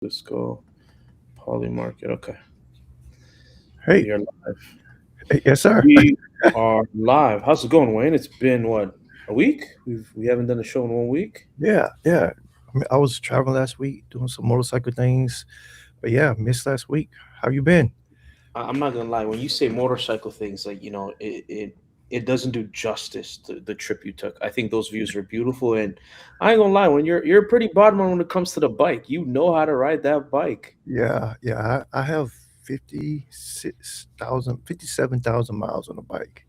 Cisco Poly Market. Okay, Hey, we are live. yes, sir. We are live. How's it going, Wayne? It's been what, a week? We haven't done a show in 1 week. Yeah. I was traveling last week doing some motorcycle things, but yeah, missed last week. How you been? I'm not gonna lie. When you say motorcycle things, like it doesn't do justice to the trip you took. I think those views are beautiful, and I ain't gonna lie. When you're a pretty bottom when it comes to the bike, you know how to ride that bike. Yeah. I have 57,000 miles on a bike.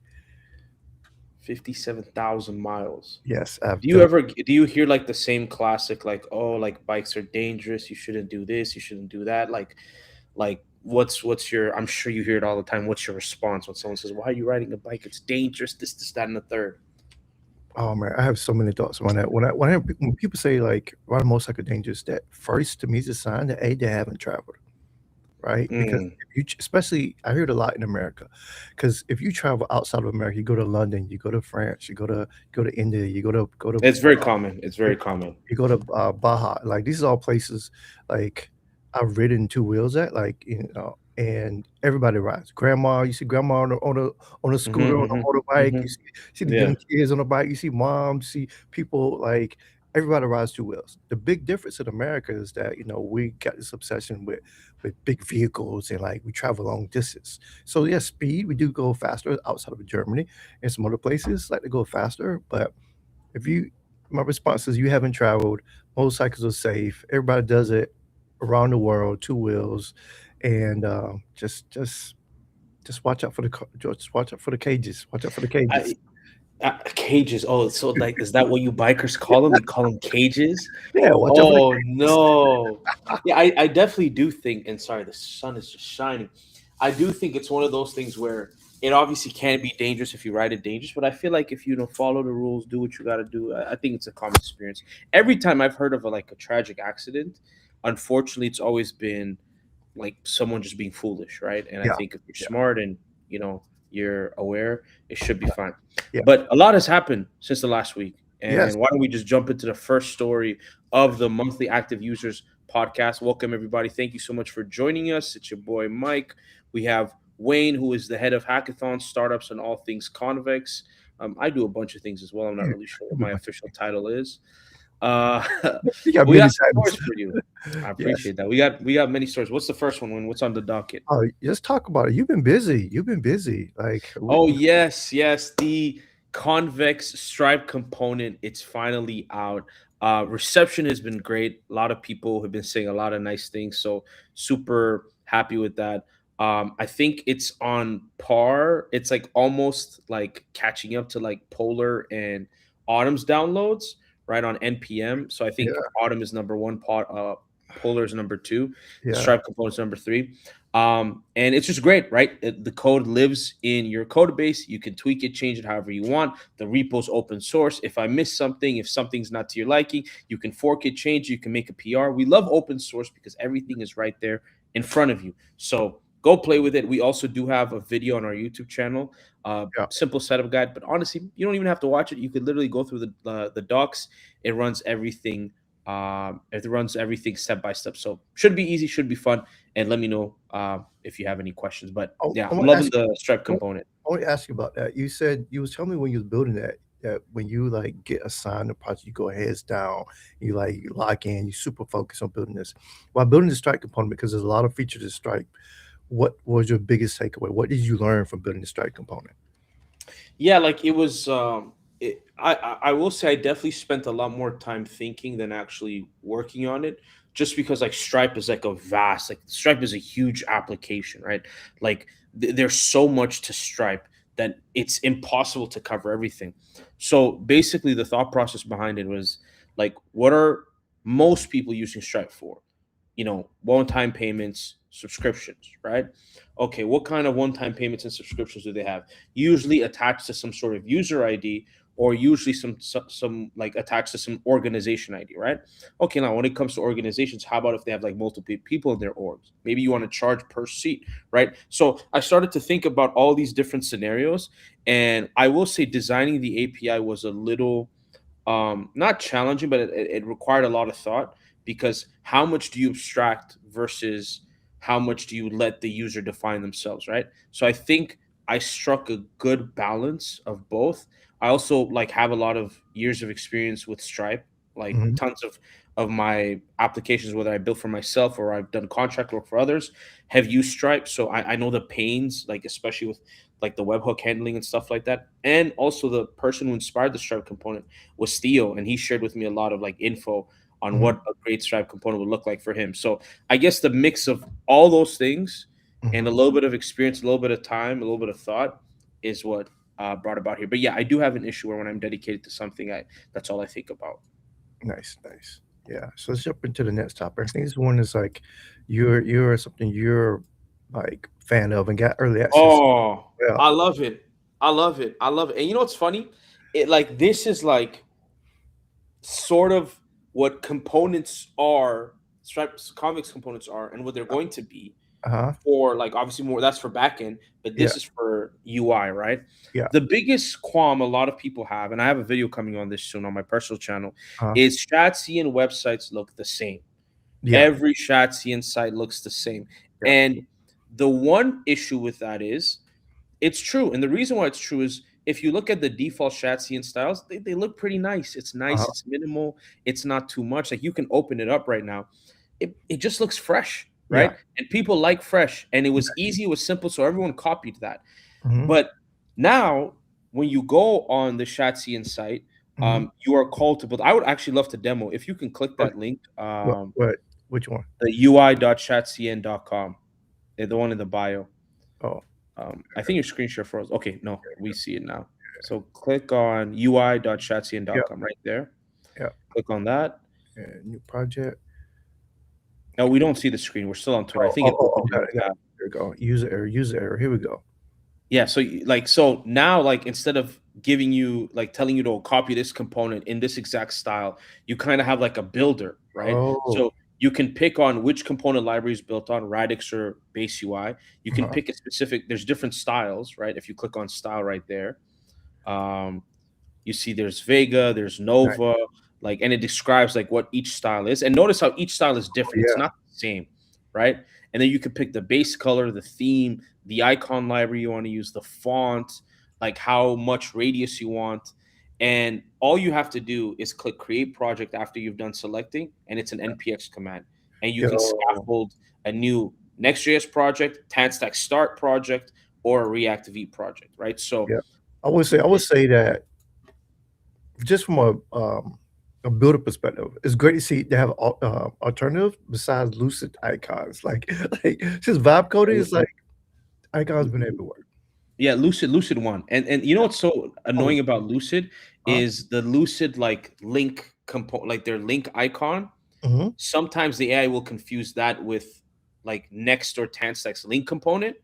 57,000 miles. Yes, I've Do you done. ever do you hear like the same classic like, oh, like bikes are dangerous, you shouldn't do this, you shouldn't do that? Like what's your, I'm sure you hear it all the time. What's your response when someone says, "Why are you riding a bike? It's dangerous, this, that, and the third." Oh man, I have so many thoughts on that. When people say like ride a motorcycle dangerous, that first to me is a sign that they haven't traveled. Right? Because Mm, if especially, I hear it a lot in America. Because if you travel outside of America, you go to London, you go to France, you go to India, you go to it's very common. It's you very common. you go to Baja. Like these are all places like I've ridden two wheels at, like and everybody rides. Grandma, you see grandma on a scooter, on Hmm. a motorbike. Hmm. You see the Yeah. young kids on the bike. You see moms. You see people like everybody rides two wheels. The big difference in America is that we got this obsession with big vehicles and like we travel long distance. So yeah, speed we do go faster outside of Germany and some other places like to go faster, but if you my response is you haven't traveled, motorcycles are safe, everybody does it around the world, two wheels, and just watch out for just watch out for the cages. Watch out for the cages. I Cages. Oh, so like, is that what you bikers call them? You call them cages? Yeah, watch out for the Oh cages. no. Yeah, I definitely do think, and sorry, the sun is just shining. I do think it's one of those things where it obviously can be dangerous if you ride it dangerous, but I feel like if you don't follow the rules, do what you got to do, I think it's a common experience. Every time I've heard of like a tragic accident, unfortunately, it's always been like someone just being foolish, right? And I Yeah, think if you're yeah, smart and you're aware, it should be fine. yeah. But a lot has happened since the last week, Yes. and why don't we just jump into the first story of the monthly active users podcast? Welcome everybody. Thank you so much for joining us. It's your boy Mike. We have Wayne, who is the head of hackathons, startups, and all things convex. I do a bunch of things as well. I'm not Yeah, really sure what my everybody. official title is. But You got we many got some titles. stories for you. I Yes. appreciate that. We got many stories. What's the first one? What's on the docket? Oh, let's talk about it. You've been busy. You've been busy. Like Oh yes, yes. The convex stripe component. It's finally out. Reception has been great. A lot of people have been saying a lot of nice things. So super happy with that. I think it's on par. It's like almost like catching up to like Polar and Autumn's downloads, right on NPM. So I think yeah, Autumn is number one. Polar is number two. The yeah. stripe component is number three. And it's just great, right? The code lives in your code base. You can tweak it, change it however you want. The repo's open source. If I miss something, if something's not to your liking, you can fork it, change it, you can make a PR. We love open source because everything is right there in front of you. So go play with it. We also do have a video on our YouTube channel, Yeah. simple setup guide. But honestly, you don't even have to watch it. You could literally go through the docs. It runs everything. It runs everything step by step. So should be easy, should be fun, and let me know if you have any questions. But yeah, I I'm want to loving ask. the stripe I component. want to ask you about that. You said you was telling me when you was building that when you like get assigned a project, you go heads down, you lock in, you super focus on building this. While building the Stripe component, because there's a lot of features of Stripe, what was your biggest takeaway? What did you learn from building the Stripe component? Yeah, like it was. I will say I definitely spent a lot more time thinking than actually working on it, just because like Stripe is like a vast, like Stripe is a huge application, right? Like there's so much to Stripe that it's impossible to cover everything. So basically, the thought process behind it was like, what are most people using Stripe for? One-time payments, subscriptions, right? Okay, what kind of one-time payments and subscriptions do they have? Usually attached to some sort of user ID, or usually some like attached to some organization ID, right? Okay, now when it comes to organizations, how about if they have like multiple people in their orgs? Maybe you want to charge per seat, right? So I started to think about all these different scenarios, and I will say designing the API was a little not challenging, but it required a lot of thought because how much do you abstract versus how much do you let the user define themselves, right? So I think I struck a good balance of both. I also like have a lot of years of experience with Stripe, like Mhm, tons of my applications, whether I built for myself or I've done contract work for others, have used Stripe. So I know the pains, like especially with like the webhook handling and stuff like that. And also the person who inspired the Stripe component was Theo, and he shared with me a lot of like info on mhm, what a great Stripe component would look like for him. So I guess the mix of all those things and a mhm. little bit of experience, a little bit of time, a little bit of thought is what brought about here. But yeah, I do have an issue where when I'm dedicated to something, I that's all I think about. Nice, nice. Yeah, so let's jump into the next topic. I think this one is, like, you're something you're, like, fan of and got early access. Oh, Yeah. I love it. I love it. I love it. And you know what's funny? It like this is like sort of what components are, Stripes comics components are, and what they're going to be Uh-huh. for like obviously more that's for backend, but Yeah, this is for UI, right? yeah, The biggest qualm a lot of people have, and I have a video coming on this soon on my personal channel, uh-huh. is Shatsian websites look the same. Yeah, Every Shatsian site looks the same. yeah, And the one issue with that is it's true. And the reason why it's true is if you look at the default Shatsian styles, they look pretty nice. It's nice, uh-huh. it's minimal, it's not too much. Like you can open it up right now. It just looks fresh, Yeah, right? And people like fresh. And it yeah, was easy, it was simple, so everyone copied that. mhm, But now when you go on the Shatsian site, mhm. you are called to build. I would actually love to demo. If you can click Okay, that link, what which one? the ui.shatsian.com, the one in the bio. Oh, I think your screen share froze. Okay, no, we see it now. So click on yeah, ui.shatsian.com right there. yeah, Click on that. and new project. No, we don't see the screen. We're still on Twitter. I think it Oh, opened in got the it, got it. tab. There we go. User error, here we go. Yeah, so like so now like instead of giving you like telling you to copy this component in this exact style, you kind of have like a builder, right? Oh, So you can pick on which component library is built on Radix or Base UI. You can uh-huh, pick a specific. There's different styles, right? If you click on style right there, um, you see there's Vega, there's nice. Nova, like, and it describes like what each style is. And notice how each style is Oh, different. It's yeah, not the same, right? And then you can pick the base color, the theme, the icon library you want to use, the font, like how much radius you want. And all you have to do is click create project after you've done selecting, and it's an npx command. And you can yo, scaffold a new Next.js project, TanStack start project, or a React V project, right? So yeah. I would say that just from a builder perspective, it's great to see they have alternative besides Lucid icons. Like since vibe coding is like icons been everywhere. Yeah, Lucid one. And you know Yeah. what's so Oh, annoying about Lucid huh? is the Lucid like link component, like their link icon. Mhm. Sometimes the AI will confuse that with like Next or Tanstack's link component.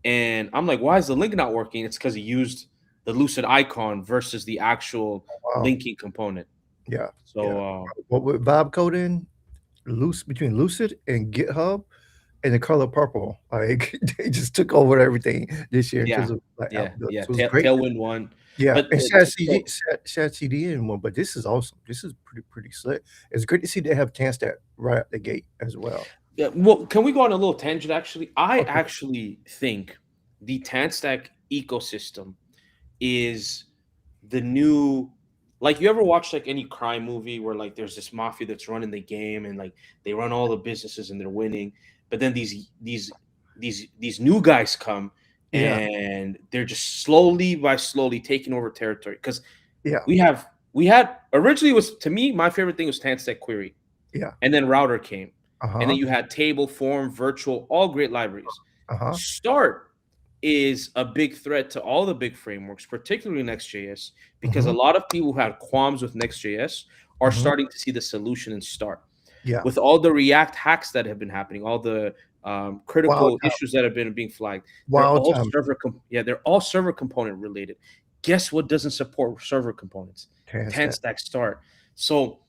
And I'm like, why is the link not working? It's because he used the Lucid icon versus the actual Wow. linking component. Yeah, yeah. So But with vibe coding, between Lucid and GitHub and the color purple, like they just took over everything this year in yeah, terms of like yeah, output. yeah. So it's great. Tailwind one. Yeah, But and so Chat CD in one, but this is awesome. This is pretty slick. It's great to see they have Chanstat right out the gate as well. yeah, well, can we go on a little tangent? Actually, I Okay. actually think the Tanstack ecosystem is the new. Like, you ever watch like any crime movie where like there's this mafia that's running the game and like they run all the businesses and they're winning, but then these new guys come Yeah, and they're just slowly by slowly taking over territory because yeah, we had originally was to me my favorite thing was Tanstack Query, yeah. and then Router came, and then Uh-huh, you had Table, Form, Virtual, all great libraries. uh-huh. Start is a big threat to all the big frameworks, particularly Next.js, because a Mhm, lot of people who had qualms with Next.js are mhm. starting to see the solution in Start. Yeah. With all the React hacks that have been happening, all the Wild critical time, issues that have been being flagged, wild time. they're all server component related. Guess what doesn't support server components? Chanstat. Tanstack Start. So,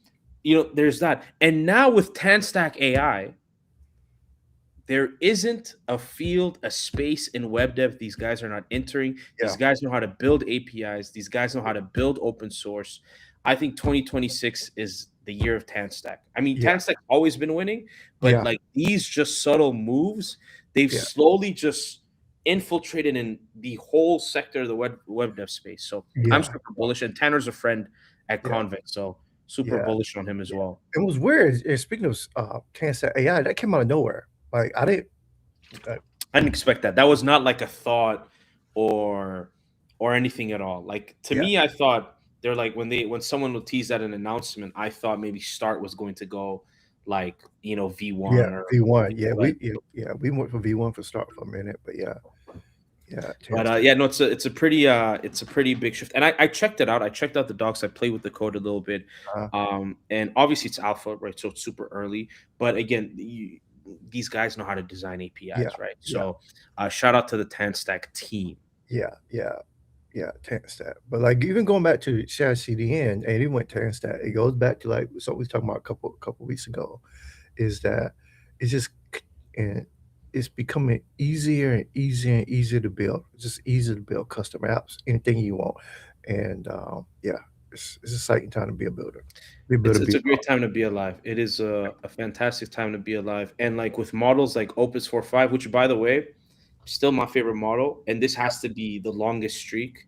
there's that. And now with Tanstack AI, there isn't a field, a space in web dev these guys are not entering. Yeah, These guys know how to build APIs. These guys know how to build open source. I think 2026 is the year of Tanstack. I mean, Yeah, Tanstack's always been winning, but yeah, like these just subtle moves, they've yeah, slowly just infiltrated in the whole sector of the web dev space. So I'm yeah, super bullish, and Tanner's a friend at yeah, Convex, so super yeah, bullish on him as yeah. well. It was weird, and speaking of, cancer AI, that came out of nowhere. Like, I didn't I didn't expect that. That was not like a thought or anything at all. Like to yeah, me, I thought they're like when someone will tease at an announcement, I thought maybe Start was going to go like yeah, V1 or V1, yeah, like. we went for V1 for start for a minute, but yeah, yeah, But cancer. yeah, no, it's a pretty big shift, and I checked it out. I checked out the docs. I played with the code a little bit, and obviously it's alpha, right? So it's super early. But again, these guys know how to design Yeah, APIs, right? yeah, So shout out to the Tanstack team. yeah, yeah. Yeah, Tankstat. But, like, even going back to CI/CD and it went Tankstat, it goes back to, like, so we was talking about a couple weeks ago, is that it's just and it's becoming easier and easier and easier to build. It's just easier to build custom apps, anything you want. And, yeah, it's exciting time to be a builder. Be a builder, It's be a a great time to be alive. It is a fantastic time to be alive, and like with models like Opus 4.5, which by the way, still my favorite model, and this yeah, has to be the longest streak.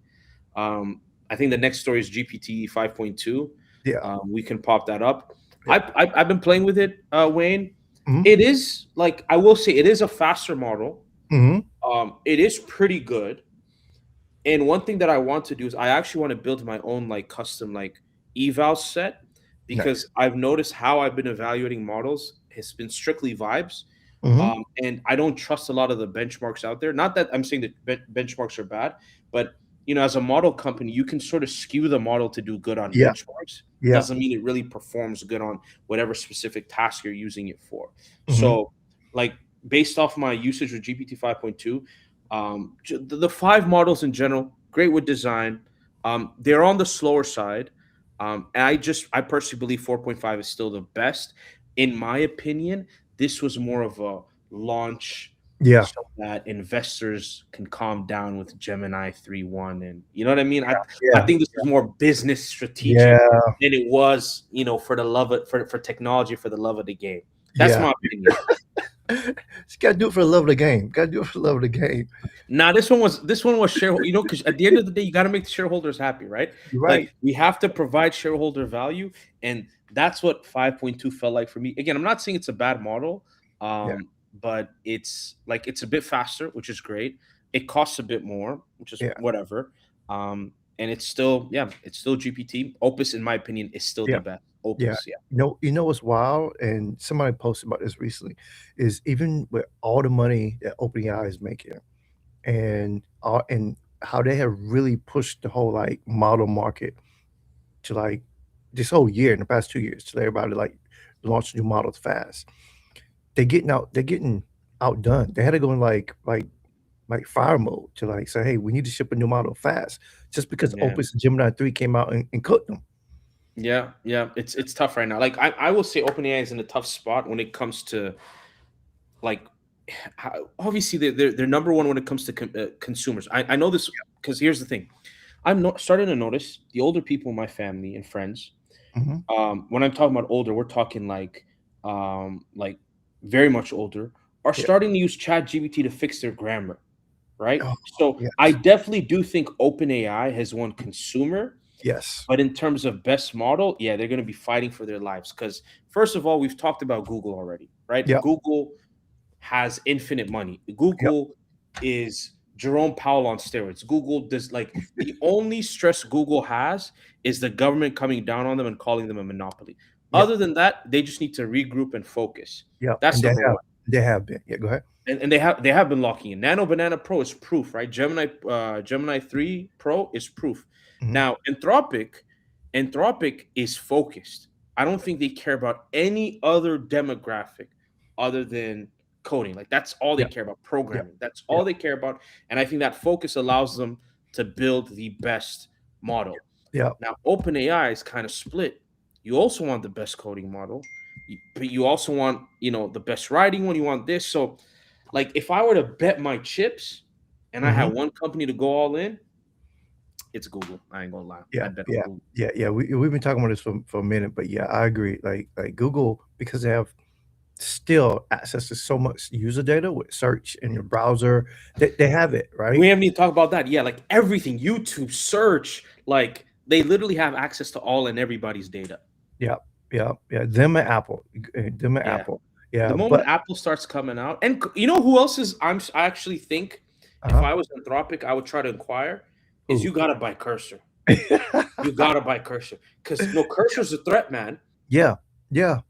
I think the next story is GPT 5.2. yeah, We can pop that up. yeah. I've been playing with it, Wayne. Mhm, It is like I will say it is a faster model. mhm. It is pretty good. And one thing that I want to do is I actually want to build my own like custom like eval set Nice. because I've noticed how I've been evaluating models has been strictly vibes. Mhm. And I don't trust a lot of the benchmarks out there. Not that I'm saying that benchmarks are bad, but as a model company, you can sort of skew the model to do good on Yeah, benchmarks. yeah. Doesn't mean it really performs good on whatever specific task you're using it for. Mhm. So, like based off my usage with GPT 5.2, the five models in general, great with design. They're on the slower side. And I personally believe 4.5 is still the best. In my opinion, this was more of a launch Yeah, so that investors can calm down with Gemini 3.1. And you know what I mean? I yeah, think this is more business yeah, strategic than it was, for the love of for technology, for the love of the game. That's yeah. my opinion. Just gotta do it for the love of the game. Gotta do it for the love of the game. Now this one was shareholder, because at the end of the day, you got to make the shareholders happy, right? You're Like right. we have to provide shareholder value, and that's what 5.2 felt like for me. Again, I'm not saying it's a bad model, Yeah, but it's a bit faster, which is great. It costs a bit more, which is yeah, whatever. And it's still GPT. Opus, in my opinion, is still the yeah, best. yeah. Opus, yeah, You know what's wild, and somebody posted about this recently, is even with all the money that OpenAI is making and how they have really pushed the whole, like, model market to, like, this whole year in the past 2 years to let everybody, like, launch new models fast. They're getting outdone. They had to go in, like fire mode to, like, say, "Hey, we need to ship a new model fast," just because yeah. Opus and Gemini 3 came out and cooked them. Yeah, yeah, it's tough right now. Like I will say OpenAI is in a tough spot when it comes to like obviously they're number one when it comes to consumers. I know this because here's the thing. I'm not starting to notice the older people in my family and friends. Mhm. When I'm talking about older, we're talking like very much older, are Yeah. starting to use Chat GBT to fix their grammar, right? Oh, So I yes. definitely do think OpenAI has won consumer. Yes. But in terms of best model, yeah, they're going to be fighting for their lives because first of all, we've talked about Google already, right? Yep. Google has infinite money. Yep. Google is Jerome Powell on steroids. Google does like the only stress Google has is the government coming down on them and calling them a monopoly. Yep. Other than that, they just need to regroup and focus. Yep. That's And they number have one. they have been. Yeah, go ahead. And they have been locking in. Nano Banana Pro is proof, right? Gemini 3 Pro is proof. Mhm. Now, Anthropic is focused. I don't think they care about any other demographic other than coding. Like that's all they Yep. care about, Yep. programming. That's all Yep. they care about. And I think that focus allows them to build the best model. Yep. Now, OpenAI is kind of split. You also want the best coding model, but you also want, the best writing one. You want this. So, like, if I were to bet my chips and I had Mhm. one company to go all in, it's Google. I ain't gonna lie. Yeah, I'd bet on yeah, Google. yeah. We've been talking about this for a minute, but yeah, I agree. Like Google, because they have still access to so much user data with search in your browser. They have it, right? We haven't even talked about that. Yeah, like everything, YouTube, search, like they literally have access to all and everybody's data. Yeah, yeah, yeah. Them and Apple, them and Yeah. Apple. The Yeah, moment but Apple starts coming out, and you know who else is I actually think if uh-huh. I was Anthropic, I would try to inquire, is you Who? gotta buy Cursor. You gotta buy Cursor. Because no, Cursor's a threat, man. Yeah, yeah.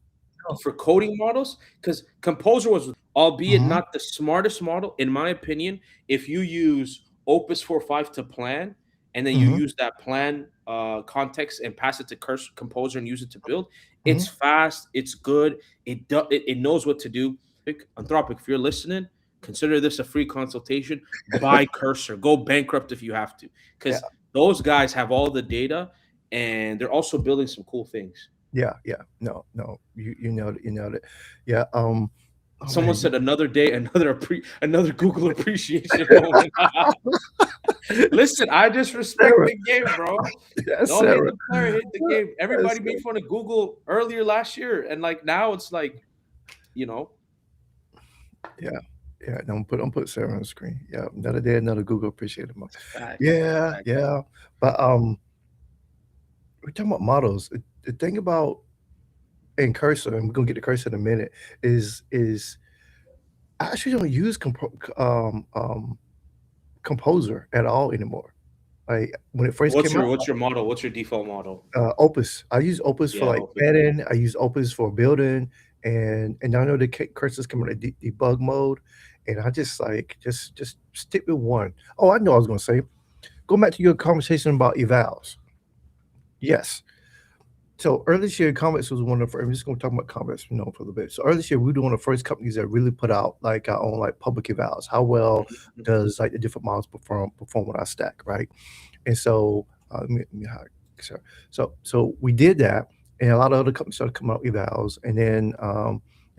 For coding models because Composer was, albeit Mhm, not the smartest model, in my opinion. If you use Opus 4.5 to plan, and then you mhm, use that plan context and pass it to Composer and use it to build, mhm. it's fast, it's good, it knows what to do. Anthropic, if you're listening, consider this a free consultation. Buy Cursor, go bankrupt if you have to, Yeah, because those guys have all the data, and they're also building some cool things. yeah, yeah. No, no. You nailed it. You nailed it. Yeah. Oh Someone man. said another day, another Google appreciation moment. Listen, I just respect Sarah. the game, bro. That's Don't hate Sarah. the player, hate the game. That's Everybody made Sarah. fun of Google earlier last year, and like now it's like, you know, Yeah. Yeah. Don't put Sarah on the screen. Yeah. Another day, another Google appreciated month. facts, Yeah, facts. yeah. But we're talking about models. The thing about in cursor, and we're gonna get to cursor in a minute, is I actually don't use composer at all anymore. Like when it first came out, What's your model? What's your default model? Opus. I use Opus for Yeah, like Opus. planning. I use Opus for building, and I know the cursors come in a debug mode, and I just like just stick with one. Oh, I know I was gonna say. Go back to your conversation about evals. Yes. So early this year, Comics was one of the first. I'm just going to talk about Comics, for a little bit. So early this year, we were one of the first companies that really put out like our own like public evals. How well Mhm. does like the different models perform with our stack, right? And so sorry. So we did that, and a lot of other companies started coming out with evals, and then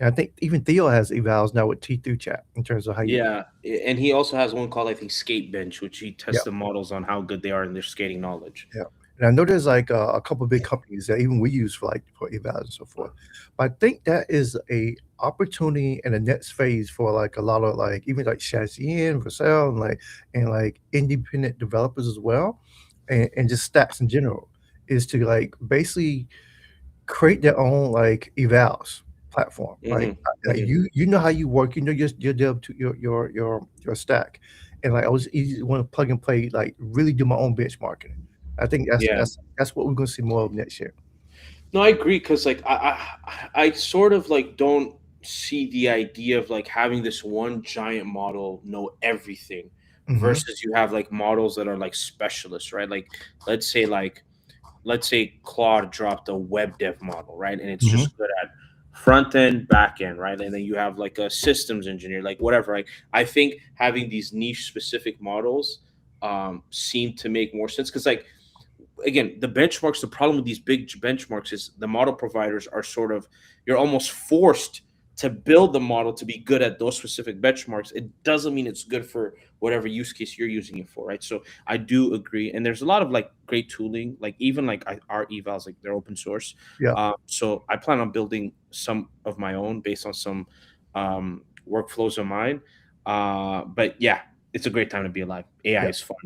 and I think even Theo has evals now with T through chat in terms of how you. Yeah, and he also has one called, I think, Skate Bench, which he Yeah. tests the models on how good they are in their skating knowledge. Yeah, and I know there's like a couple big companies that even we use for like for evals and so forth. But I think that is a opportunity and a next phase for like a lot of like even like Shazien, Vercel, and like independent developers as well, and just stacks in general is to like basically create their own like evals platform. Like, Hmm. Hmm. you know how you work, you know your dev to your stack, and like I was easy want to plug and play, like really do my own benchmarking. I think that's Yeah. that's that's what we're gonna see more of next year. No, I agree because like I sort of like don't see the idea of like having this one giant model know everything Mhm, versus you have like models that are like specialists, right? Like let's say like let's say Claude dropped a web dev model, right? And it's mhm, just good at front end, back end, right? And then you have like a systems engineer, like whatever. Like I think having these niche specific models seem to make more sense because like again, the benchmarks, the problem with these big benchmarks is the model providers are sort of, you're almost forced to build the model to be good at those specific benchmarks. It doesn't mean it's good for whatever use case you're using it for, right? So I do agree, and there's a lot of like great tooling, like even like our evals, like they're open source. yeah, So I plan on building some of my own based on some workflows of mine. But yeah, it's a great time to be alive. AI yeah, is fun.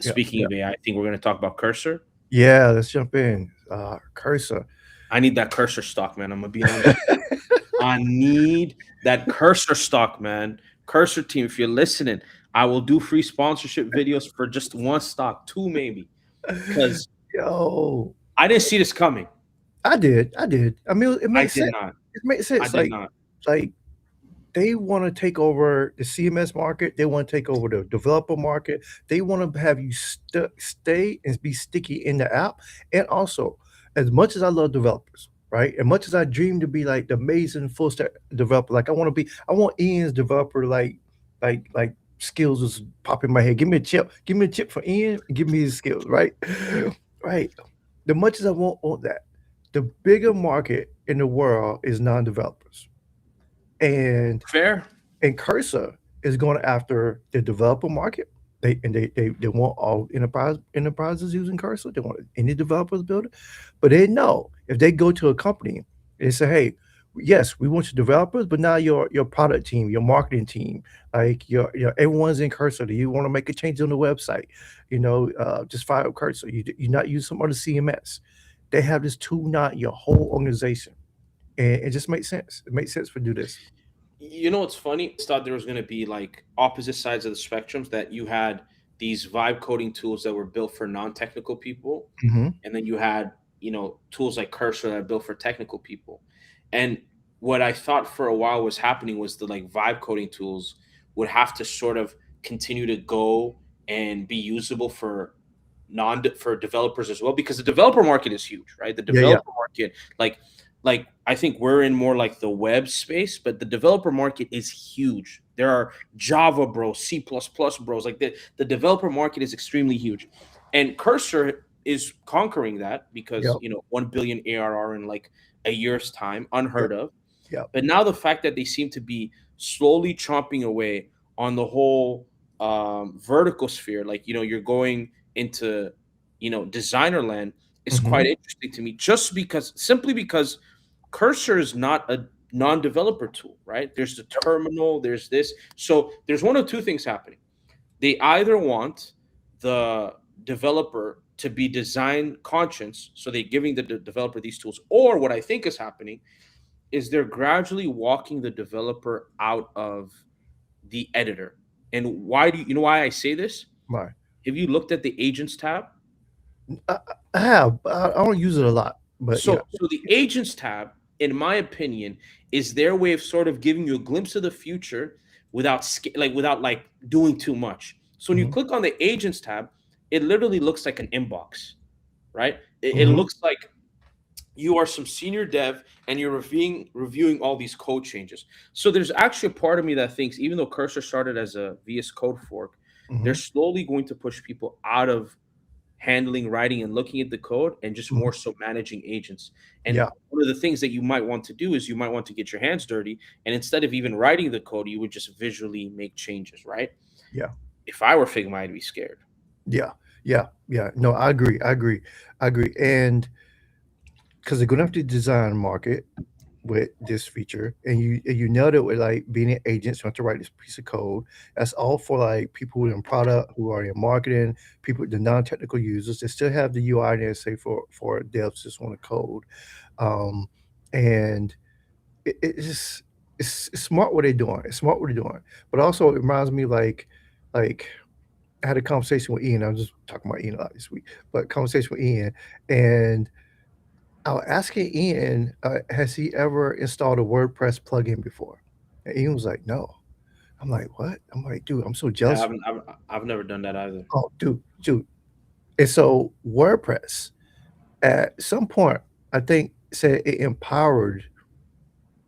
yeah, Speaking yeah. of AI, I think we're going to talk about Cursor. Yeah, let's jump in. Cursor. I need that Cursor stock, man. I'm gonna be honest with you. I need that Cursor stock, man. Cursor team, if you're listening, I will do free sponsorship videos for just one stock, two maybe, because Yo, I didn't see this coming. I did. I mean, it I makes did sense. not. It makes I sense, did not. like they wanna take over the CMS market, they wanna take over the developer market, they wanna have you stay and be sticky in the app, and also, as much as I love developers, right, as much as I dream to be, like, the amazing full stack developer, like, I want Ian's developer, like, skills just pop in my head, give me a chip for Ian, give me his skills, right? Right. The much as I want that, the bigger market in the world is non-developers, and Fair. and Cursor is going after the developer market, They want all enterprises using Cursor. They want any developers build it, but they know if they go to a company and say, "Hey, yes, we want your developers, but now your product team, your marketing team, like your everyone's in Cursor. Do you want to make a change on the website? Just fire up Cursor. You not use some other CMS. They have this tool now in your whole organization, and it just makes sense. It makes sense for do this. You know what's funny? I thought there was going to be like opposite sides of the spectrums, that you had these vibe coding tools that were built for non-technical people, Hmm. and then you had, tools like Cursor that are built for technical people. And what I thought for a while was happening was the like vibe coding tools would have to sort of continue to go and be usable for non for developers as well, because the developer market is huge, right? The Yeah, yeah. developer market, like I think we're in more like the web space, but the developer market is huge. There are Java bros, C++ bros, like the developer market is extremely huge. And Cursor is conquering that because, Yep. 1 billion ARR in like a year's time, Yep. unheard of. Yep. But now the fact that they seem to be slowly chomping away on the whole vertical sphere, like, you're going into, designer land, is quite Hmm. interesting to me, just because, simply because Cursor is not a non-developer tool, right? There's the terminal, there's this. So there's one of two things happening. They either want the developer to be design conscious, so they're giving the developer these tools, or what I think is happening is they're gradually walking the developer out of the editor. And why do you know why I say this? Right. Have you looked at the agents tab? I, I have. I don't use it a lot, but yeah. So the agents tab, in my opinion, is their way of sort of giving you a glimpse of the future without without like doing too much. So when you Hmm. click on the agents tab, it literally looks like an inbox, right? It Hmm. looks like you are some senior dev and you're reviewing all these code changes. So there's actually a part of me that thinks, even though Cursor started as a VS Code fork, they're Hmm. slowly going to push people out of handling, writing, and looking at the code, and just Hmm. more so managing agents. And Yeah. one of the things that you might want to do is you might want to get your hands dirty, and instead of even writing the code, you would just visually make changes, right? Yeah. If I were Figma, I'd be scared. Yeah. Yeah. Yeah. No, I agree. I agree. I agree. And because they're going to have to design market with this feature, and you nailed it with like being an agent, so you have to write this piece of code. That's all for like people who are in product, who are in marketing, people, the non-technical users. They still have the UI there, say for devs just want to code. Um, and it's just it's smart what they're doing. It's smart what they're doing. But also it reminds me like I had a conversation with Ian. I was just talking about Ian a lot this week, but conversation with Ian, and I was asking Ian, has he ever installed a WordPress plugin before? And Ian was like, no. I'm like, what? I'm like, dude, I'm so Yeah, jealous. I've never done that either. Oh, dude. And so WordPress at some point, I think said it empowered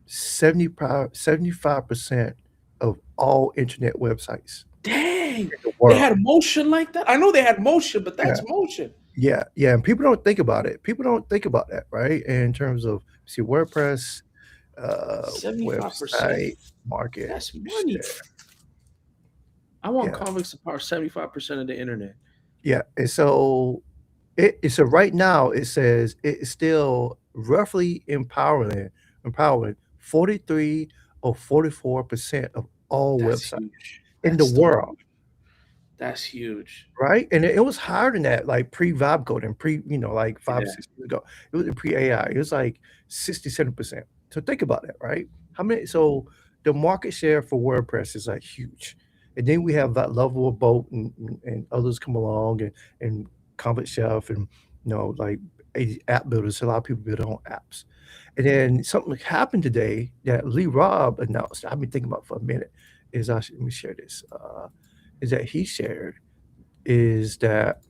75% of all internet websites Dang, in the they world. had motion like that. I know they had motion, but Yeah. that's motion. Yeah. Yeah. And people don't think about it. People don't think about that, right? In terms of see WordPress, 75%. website, market, That's money. share. I want Yeah. convicts to power 75% of the internet. Yeah. And so so right now it says it's still roughly empowering 43 or 44% of all That's websites huge. in the That's still world. huge. That's huge. Right? And it was higher than that, like pre-vibe coding, like 5 or Yeah. 6 years ago. It was pre-AI. It was like 67%. So think about that, right? How many so the market share for WordPress is, like, huge. And then we have that Level of Boat and others come along and Comet Chef and, like, app builders. A lot of people build their own apps. And then something happened today that Lee Robb announced, I've been thinking about for a minute, is actually let me share this, is that he shared is that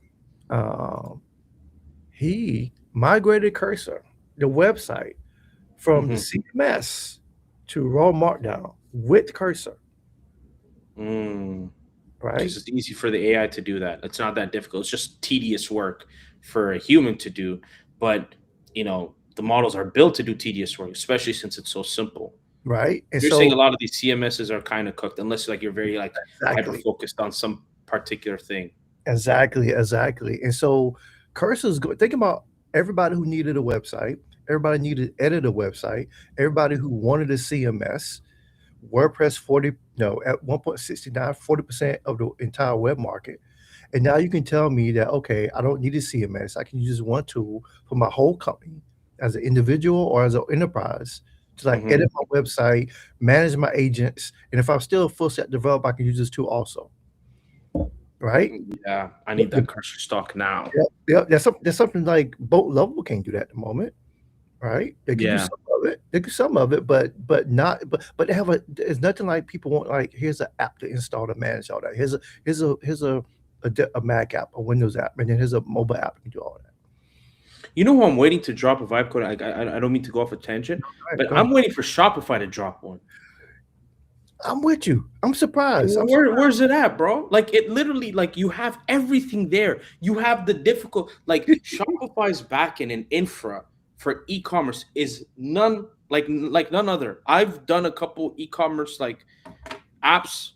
um, he migrated Cursor, the website, from the Hmm. CMS to raw markdown with Cursor, Mm. right? Because it's easy for the AI to do that. It's not that difficult. It's just tedious work for a human to do. But, the models are built to do tedious work, especially since it's so simple. Right. And You're saying so a lot of these CMSs are kind of cooked, unless like you're very like hyper exactly, focused on some. particular thing. Exactly, exactly. And so curses go think about everybody who needed a website, everybody needed to edit a website, everybody who wanted a CMS, WordPress 40 no, at 1.69, 40% of the entire web market. And now you can tell me that, okay, I don't need a CMS. I can use one tool for my whole company as an individual or as an enterprise to like Hmm. edit my website, manage my agents. And if I'm still a full stack developer, I can use this tool also. Right? Yeah, I Yep, need that cursor stock now. yep, yep. That's something like boat level can't do that at the moment, right? They could do Yeah. some of it. They could some of it, but not but they have a it's nothing like people want like here's an app to install to manage all that. Here's a Mac app, a Windows app, and then here's a mobile app that can do all that. You know who I'm waiting to drop a vibe code? I don't mean to go off a tangent, All right, but go ahead. I'm waiting for Shopify to drop one. I'm with you. I'm surprised. I'm surprised. Where's it at, bro? Like it literally, like you have everything there. You have the difficult, like Shopify's backend and infra for e-commerce is none like none other. I've done a couple e-commerce like apps,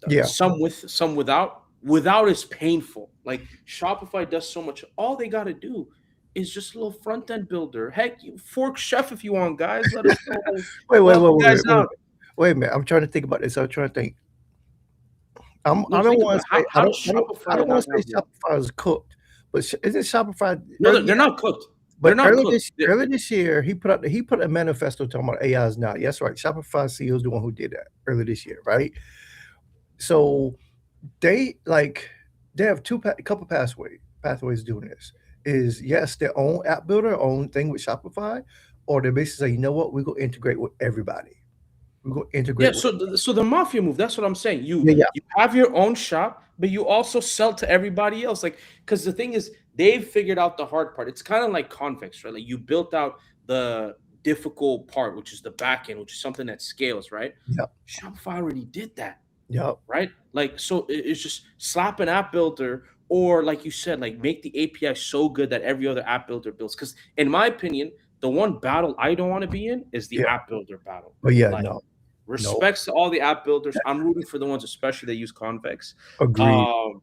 Yeah, some with, some without. Without is painful. Like Shopify does so much. All they got to do is just a little front end builder. Heck, you fork chef if you want, guys. Let us know. wait, We'll wait, help wait, you wait, guys wait, wait, out. wait. Wait a minute. I'm trying to think about this. I'm trying to think. No, I don't think want about to it. say How does I Shopify don't want not to say have one? Shopify is cooked, but isn't Shopify No, early? they're not cooked. They're But not cooked. earlier this year, he put a manifesto talking about AI is not. Yes, right. Shopify CEO is the one who did that earlier this year, right? So they like they have a couple pathways doing this. Is yes, their own app builder, own thing with Shopify, or they basically say, you know what, we're gonna integrate with everybody. We're gonna Yeah, integrate with so the mafia move. That's what I'm saying. yeah, yeah, You have your own shop, but you also sell to everybody else. Like, because the thing is, they've figured out the hard part. It's kind of like convex, right? Like you built out the difficult part, which is the back end, which is something that scales, right? yeah, Shopify already did that, yeah, right? Like, so it's just slap an app builder, or like you said, like make the API so good that every other app builder builds. Because in my opinion, the one battle I don't want to be in is the yeah. app builder battle. But yeah, Like, no, no, respects to all the app builders. I'm rooting for the ones, especially that use convex. agreed. Um,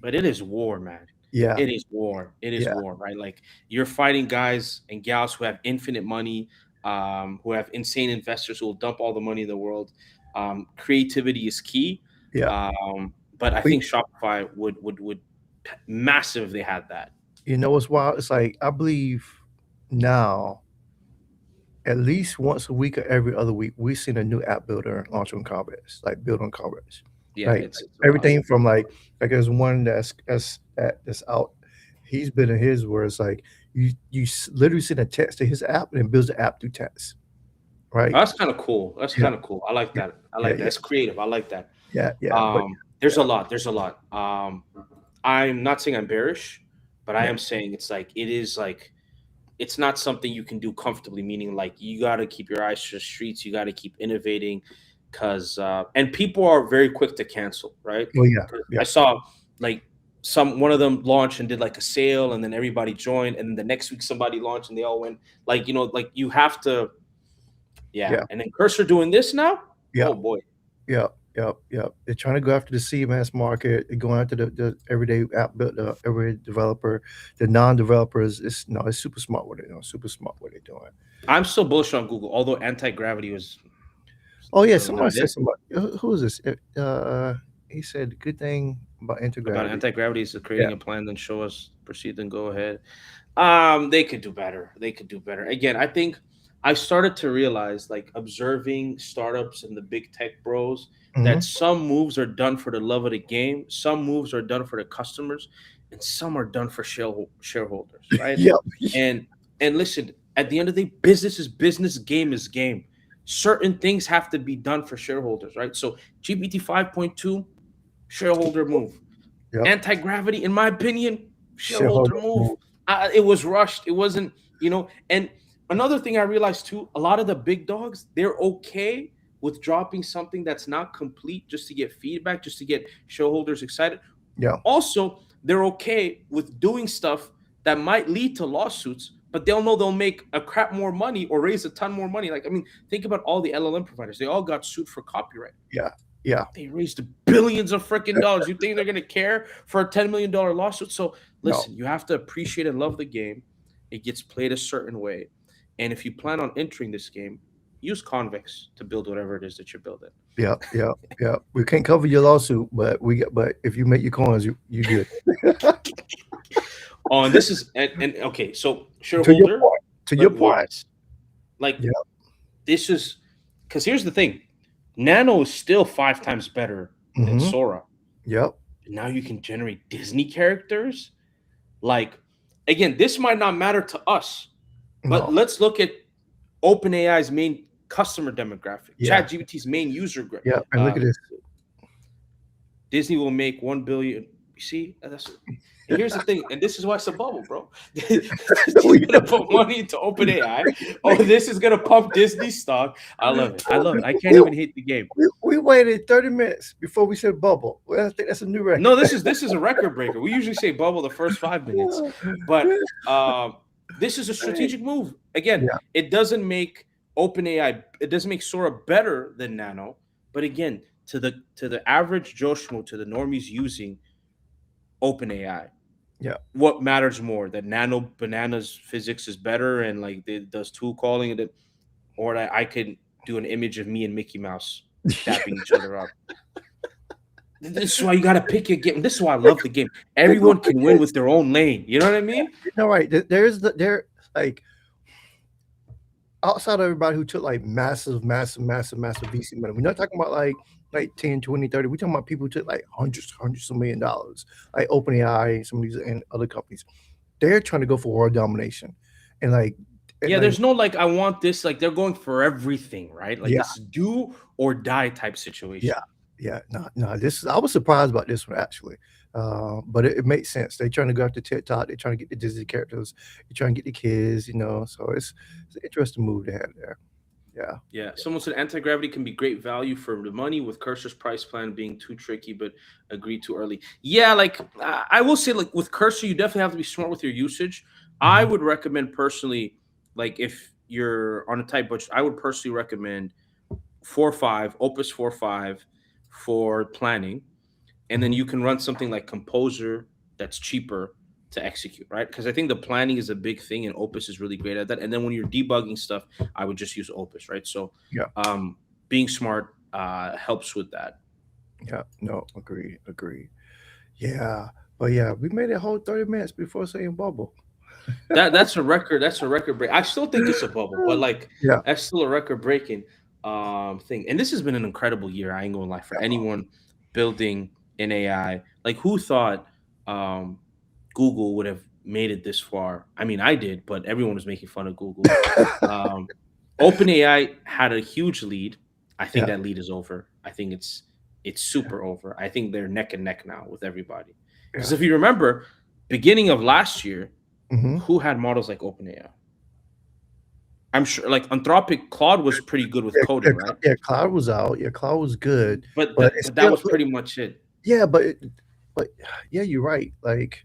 but it is war, man. Yeah, It is war. It is yeah, war, right? Like you're fighting guys and gals who have infinite money, who have insane investors who will dump all the money in the world. Creativity is key. yeah. But I But think Shopify would massive if they had that. you know what's wild? It's like I believe now at least once a week or every other week, we've seen a new app builder launch on Carbase, like build on Carbase. Yeah, Like it's a lot. everything from like there's one that's out. He's been in his where it's like literally send a text to his app and it builds the app through text, right? That's kind of cool. That's Yeah, kind of cool. I like yeah, that. I yeah, like that. yeah, It's creative. I like that. yeah. But There's yeah, a lot. There's a lot. I'm not saying I'm bearish, but I yeah, am saying it's like it is like it's not something you can do comfortably. Meaning like you got to keep your eyes to the streets. You got to keep innovating, because and people are very quick to cancel, right? well, yeah, 'Cause I yeah, saw like some one of them launched and did like a sale, and then everybody joined, and then the next week somebody launched and they all went like like you have to, yeah. yeah, And then Cursor doing this now, yeah. oh boy. Yep, yep, yep. They're trying to go after the CMS market. They're going after the everyday app build, the everyday developer. The non-developers, it's no, it's super smart what they're doing. Super smart what they're doing. I'm still bullish on Google, although anti gravity Oh yeah, was someone not said it. somebody. Who is this? He said good thing about About intergravity. anti gravity is Yeah, creating a plan, then show us, proceed, then go ahead. They could do better. They could do better. Again, I think I started to realize, like observing startups and the big tech bros, that hmm some moves are done for the love of the game, some moves are done for the customers, and some are done for shareholders, right? yep, And listen, at the end of the day, business is business, game is game. Certain things have to be done for shareholders, right? So GPT 5.2, shareholder move. yep. Anti-gravity, in my opinion, shareholder Shareholder move. move. It was rushed. It wasn't, and another thing I realized too, a lot of the big dogs, they're okay with dropping something that's not complete just to get feedback, just to get shareholders excited. Yeah, Also, they're okay with doing stuff that might lead to lawsuits, but they'll know they'll make a crap more money or raise a ton more money. Like, I mean, think about all the LLM providers. They all got sued for copyright. yeah, Yeah. They raised billions of freaking dollars. You think they're gonna care for a $10 million lawsuit? So No. listen, you have to appreciate and love the game. It gets played a certain way, and if you plan on entering this game, use convicts to build whatever it is that you're building. Yeah, yeah, yeah. We can't cover your lawsuit, but we get but if you make your coins, you good. Oh, and this is and okay, so To your shareholder, point. To your but point. wise. Like Yeah. this is because here's the thing: Nano is still 5 times better than Mhm. Sora. Yep. And now you can generate Disney characters. Like, again, this might not matter to us, but No. let's look at OpenAI's main customer demographic, Yeah. ChatGPT's main user. Yeah, and look Uh, at this. Disney will make 1 billion. You see, that's and here's the thing, and this is why it's a bubble, bro. Disney's We gonna put money into OpenAI. Oh, this is gonna pump Disney stock. I love it. I love it. I can't we even hate the game. we waited 30 minutes before we said bubble. Well, I think that's a new record. No, this is a record breaker. We usually say bubble the first 5 minutes, but this is a Right. strategic move. Again, Yeah, it doesn't make OpenAI, it doesn't make Sora better than Nano, but again, to the average Joe Schmo, to the normies using OpenAI, yeah. what matters more? That Nano Bananas physics is better and like it does tool calling, or that I could do an image of me and Mickey Mouse dapping each other up. This is why you gotta pick your game. This is why I love the game. Pick who Everyone pick can win this. with their own lane. You know what I mean? No, right. There like outside of everybody who took like massive VC money. We're not talking about like 10, 20, 30. We're talking about people who took like hundreds of $1 million, like OpenAI, some of these and other companies. They're trying to go for world domination. And like and Yeah, like there's no like I want this. Like they're going for everything, right? Like yeah, this do or die type yeah, situation. yeah. No, no, this I was surprised about this one actually. But it makes sense. They're trying to go after TikTok, they're trying to get the Disney characters, they're trying to get the kids, so it's an interesting move they had there. Yeah. Yeah, someone said anti-gravity can be great value for the money with Cursor's price plan being too tricky, but agreed too early. Yeah, like I will say, like with Cursor, you definitely have to be smart with your usage. I Mhm. would recommend personally, like if you're on a tight budget, I would personally recommend 4.5 Opus 4.5 for planning, and then Mhm. you can run something like Composer that's cheaper to execute, right? Because I think the planning is a big thing, and Opus is really great at that. And then when you're debugging stuff, I would just use Opus, right? So, Yeah. being smart helps with that. Yeah. No, agree, agree. Yeah. But yeah, we made a whole 30 minutes before saying bubble. That's a record. That's a record break. I still think it's a bubble, but like Yeah. that's still a record breaking thing. And this has been an incredible year. I ain't gonna lie for anyone building in AI. Like who thought um, Google would have made it this far? I mean, I did, but everyone was making fun of Google. Um, OpenAI had a huge lead. I think Yeah. that lead is over. I think it's super over. I think they're neck and neck now with everybody. Because Yeah. if you remember, beginning of last year, Mhm. who had models like OpenAI? I'm sure like Anthropic Claude was pretty good with Yeah, coding, right? Yeah, Cloud was out. Yeah, Cloud was good, But but that it's but that still was pretty much it. yeah, but yeah, you're right. Like,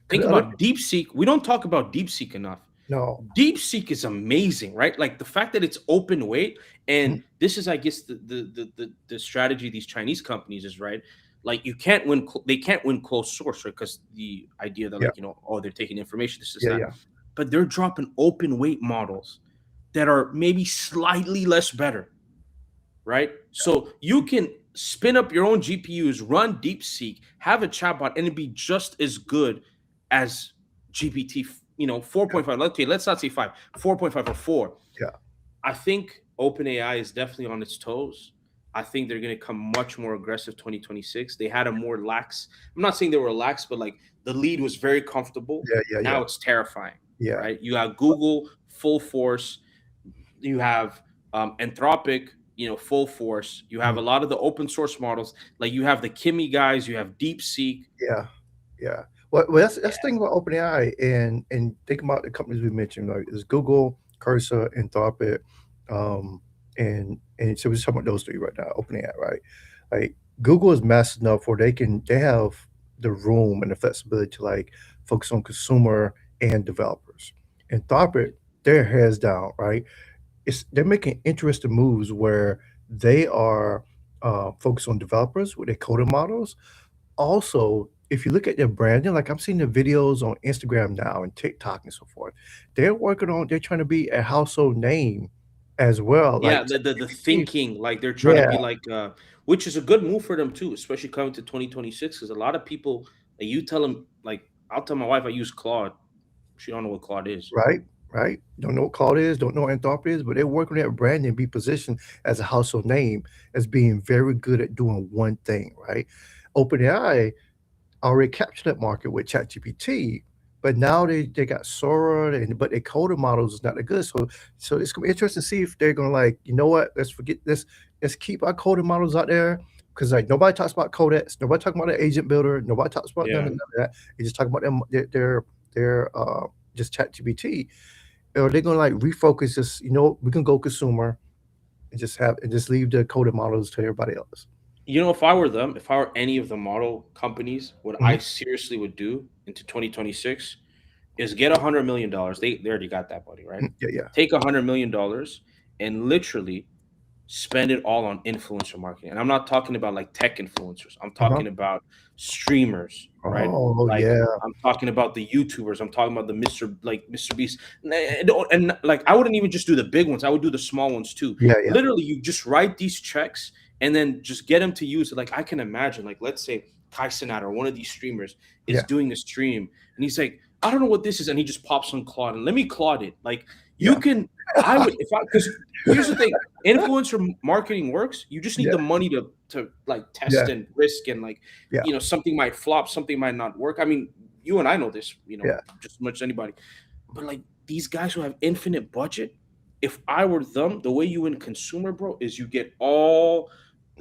could Think other about DeepSeek. We don't talk about DeepSeek enough. no. DeepSeek is amazing, right? Like the fact that it's open weight, Mhm. and this is, I guess, the strategy of these Chinese companies is right. Like you can't win, they can't win closed source, right? Because the idea that Yeah, like oh they're taking information, this is yeah, that, yeah, but they're dropping open weight models that are maybe slightly less better, right? So you can spin up your own GPUs, run DeepSeek, have a chatbot, and it'd be just as good as GPT, 4.5. Okay, let's not say 5, 4.5 or 4. yeah, I think OpenAI is definitely on its toes. I think they're going to come much more aggressive 2026. They had a more lax. I'm not saying they were lax, but like the lead was very comfortable. yeah, yeah, Now yeah, it's terrifying, yeah, right? You have Google full force, you have Anthropic, full force. You have mhm, a lot of the open source models, like you have the Kimi guys, you have DeepSeek. yeah, yeah. Well, that's the thing about OpenAI and think about the companies we mentioned, like is Google, Cursor, Anthropic, um, and so we're just talking about those three right now, OpenAI, right? Like Google is massive enough where they have the room and the flexibility to like focus on consumer and developers. Anthropic, they're heads down, right? They're making interesting moves where they are. focus on developers with their coding models. Also, if you look at their branding, like I'm seeing the videos on Instagram now and TikTok and so forth, they're trying to be a household name as well. Yeah, Like the ChatGPT. thinking, like they're trying to Yeah, be like, which is a good move for them too, especially coming to 2026. Because a lot of people, like you tell them, like I'll tell my wife I use Claude. She don't know what Claude is. right, right. Don't know what Claude is, don't know what Anthropic is, but they're working on that branding and be positioned as a household name as being very good at doing one thing, right? OpenAI already captured that market with ChatGPT, but now they got Sora and but their coding models is not that good. So it's gonna be interesting to see if they're gonna like, you know what, let's forget this, let's keep our coding models out there. Because like nobody talks about Codex, nobody talking about the agent builder, nobody talks about Yeah. none of that. They just talk about them their just ChatGPT. Or they're gonna like refocus this, you know, we can go consumer and just leave the coded models to everybody else. You know, if I were them, if I were any of the model companies, what I Mhm. seriously would do into 2026 is get $100 million. They already got that money, right? Mm, yeah, yeah. Take $100 million and literally spend it all on influencer marketing. And I'm not talking about like tech influencers. I'm Uh-huh. talking about streamers, right? Oh Like yeah. I'm talking about the YouTubers. I'm talking about the Mr. Beast. And like I wouldn't even just do the big ones. I would do the small ones too. Yeah, yeah, Literally, you just write these checks and then just get them to use it. Like I can imagine, like let's say Kai Cenat or one of these streamers is yeah, doing a stream and he's like, I don't know what this is, and he just pops on Claude and let me Claude it. Like you yeah. can, I would if I because here's the thing, influencer marketing works. You just need Yeah, the money to like test yeah, and risk and like yeah, something might flop, something might not work. I mean, you and I know this, yeah, just as much as anybody. But like these guys who have infinite budget, if I were them, the way you win consumer, bro, is you get all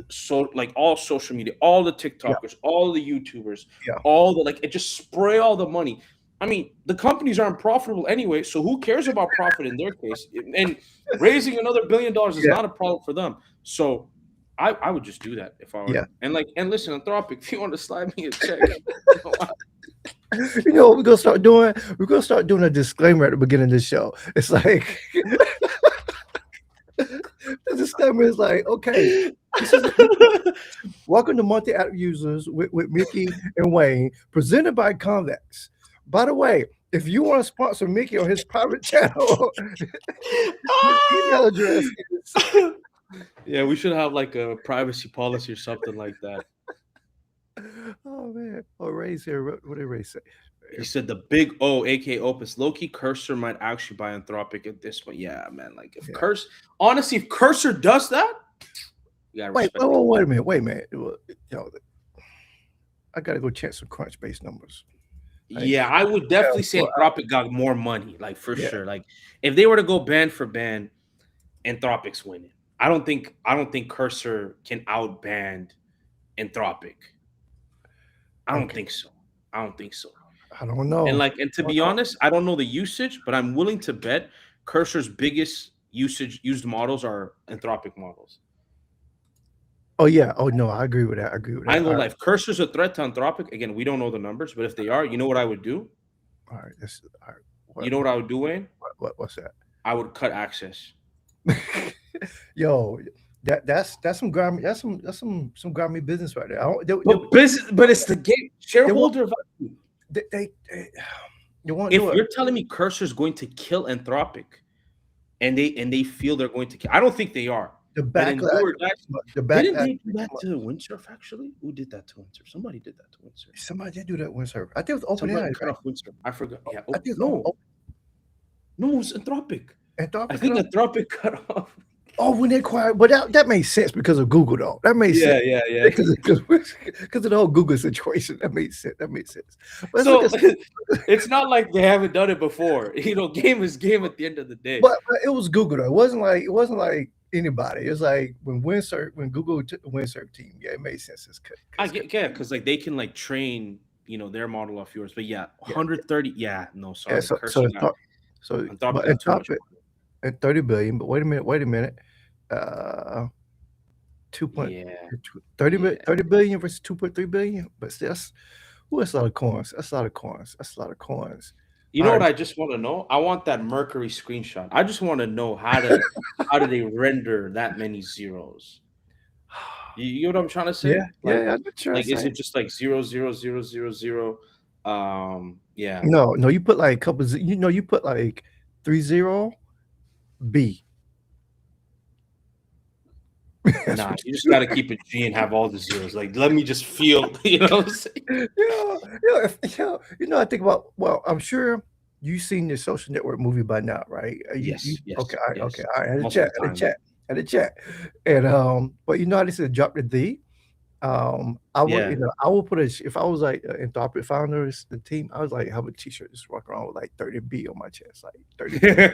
social media, all the yeah, TikTokers, all the YouTubers, yeah, all the like, it just spray all the money. I mean, the companies aren't profitable anyway, so who cares about profit in their case? And raising another $1 billion is yeah, not a problem for them. So I would just do that if I were yeah. them. And like, and listen, Anthropic, if you want to slide me a check, You know what we're gonna start doing? We're gonna start doing a disclaimer at the beginning of the show. It's like the disclaimer is like, okay, this is welcome to Monthly App Users with Mickey and Wayne, presented by Convex. By the way, if you want to sponsor Mickey on his private channel, his email address is yeah, we should have like a privacy policy or something like that. oh man. Oh Ray's here. What did Ray say? He said the big O, aka Opus Loki, Cursor might actually buy Anthropic at this point. Yeah, man. Like if Yeah. Cursor, honestly, if Cursor does that, you gotta Wait, respect it. wait a minute. Wait a minute. You know, I gotta go check some Crunchbase numbers. Like, Yeah, I would yeah, definitely say well, Anthropic got more money, like for yeah. sure. Like if they were to go band for band, Anthropic's winning. I don't think Cursor can outband Anthropic. I don't Okay. think so. I don't think so. I don't And know. like, and to I don't be know. honest, I don't know the usage, but I'm willing to bet Cursor's biggest used models are Anthropic models. Oh yeah. Oh no, I agree with that. I agree with I that. ain't gonna lie. If Cursor's a threat to Anthropic, again, we don't know the numbers, but if they are, you know what I would do? All right. This all right. You know what I would do, Wayne? What's that? I would cut access. Yo, that's some grimy some grimy business right there. I don't, But it's the game. they won't Shareholder value. they they won't do If it. you're telling me Cursor's going to kill Anthropic and they feel they're going to kill, I don't think they are. The But then backlash, do or die. the Didn't backlash they do is too that much. to Windsurf actually? Who did that to Windsurf? Somebody did that to Windsurf. Somebody did do that with her. I think it was Somebody OpenAI, cut right? off Windsurf. I forgot. Yeah. I Oh think no, no, it was Anthropic. I Anthropic cut think off. Anthropic cut off. Oh, when they acquired, but that made sense because of Google though. That made sense Yeah, yeah, yeah. because because of the whole Google situation. That made sense. That made sense. But let's look So at it's not like they haven't done it before. Game is game at the end of the day. but it was Google though. It wasn't like anybody. It was like when Google took the Windsurf team. Yeah, it made sense. I get, yeah, because like they can like train their model off yours. But yeah, Yeah, 130. Yeah, no, yeah. sorry, Cursor got But Anthropic got too much Anthropic money. at 30 billion. But wait a minute. Uh, two point Yeah, 30 yeah. 30 billion versus 2.3 billion. But still, that's a lot of coins. That's a lot of coins. That's a lot of coins. You All know what right. I just want to know? I want that Mercury screenshot. I just want to know how do they render that many zeros? You know what I'm trying to say? Yeah, yeah, yeah, I know what you're Like is saying. it just like 00000? Yeah. No, no, you put, like, a couple z you know, you put, like, 30 B. That's Nah, what you just you gotta keep it G and have all the zeros. Like, let me just feel, you know what I'm saying? yeah, yeah, I think about well, I'm sure you've seen the Social Network movie by now, right? You Yes, okay, yes, alright, okay, yes. alright, I had to check, Multiple I had to times. check, I had to check, and, but you know how they said drop the D? I would, Yeah. I would put a if I was, like, Anthropic founders, the team, I was, like, have a T-shirt, just walk around with, like, 30 B on my chest, like, 30 B.